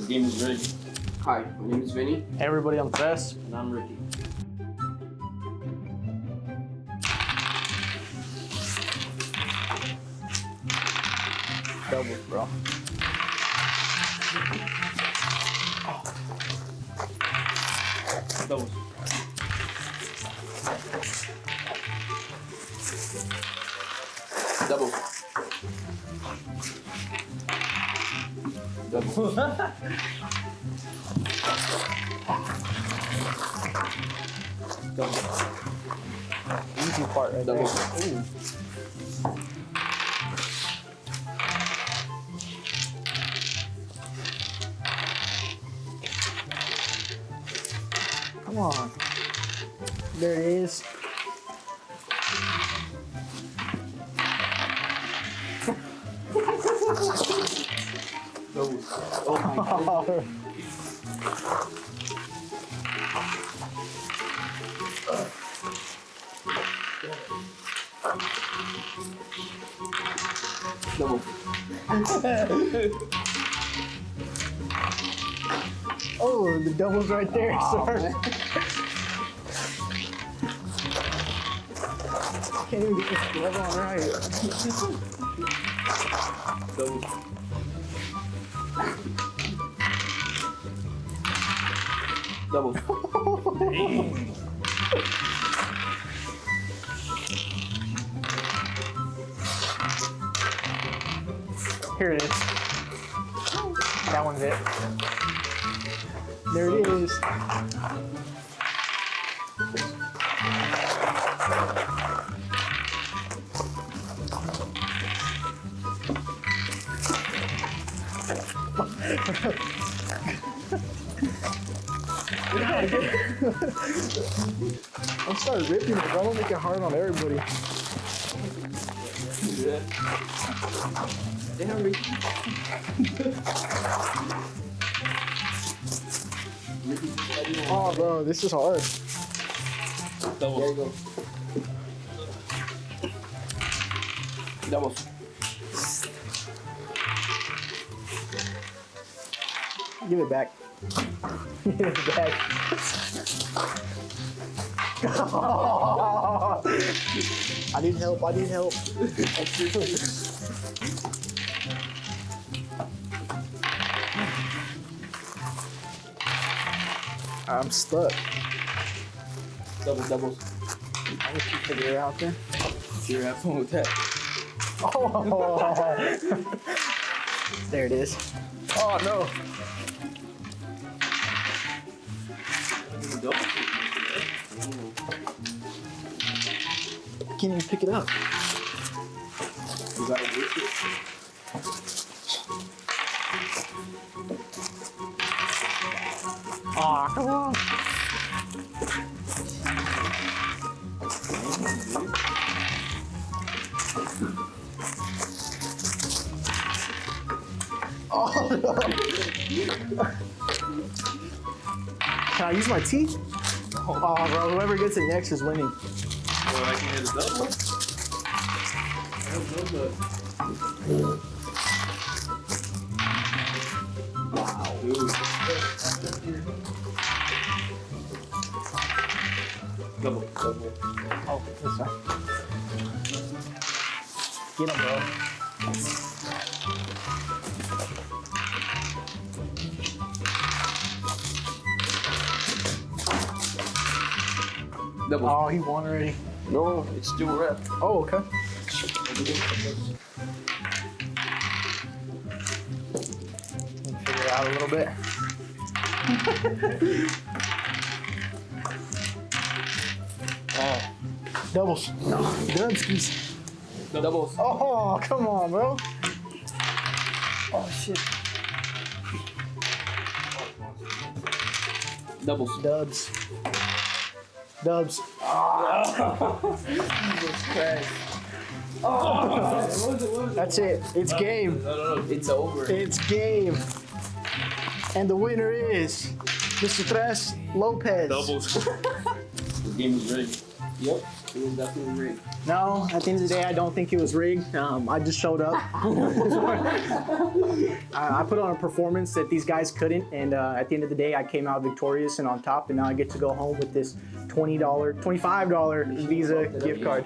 game is ready. Hi, my name is Vinny. Hey everybody, I'm Tess. And I'm Ricky. Doubles, bro. Doubles. Double. Double. Double. Easy part right Double. there. Ooh. Come on. There it is. Double. Oh my god. Double. Oh, the double's right there, sir. Can't even get this glove on right. Double. Double. Here it is. That one's it. There it is. I'm starting ripping it, bro. Don't make it hard on everybody. Yeah. Damn, Ricky. Oh, bro, this is hard. Double. There you go. Doubles. Give it back. Give it back. I need help. I need help. I'm stuck. Doubles. I wish you figure it out there. You're having fun with that. Oh. There it is. Oh no. I can't even pick it up. You gotta whip it. Aw, come on. Oh no. Can I use my teeth? Oh, bro, whoever gets it next is winning. Well, I can hit a double. I don't know, but. Wow. Dude. Double. Oh, this side. Get him, bro. Double. Oh, he won already. No, it's still wrapped. Oh, okay. Figure it out a little bit. Oh. Doubles. No. Dubskis. Doubles. Oh, come on, bro. Oh, shit. Doubles. Dubs. Dubs. Jesus Christ. That's it. It's game. No. It's over. It's game. And the winner is Mr. Tres Lopez. Doubles. The game is ready. Yep. It was definitely rigged. No, at the end of the day, I don't think it was rigged. I just showed up. I put on a performance that these guys couldn't, and at the end of the day, I came out victorious and on top, and now I get to go home with this $25 Visa gift card.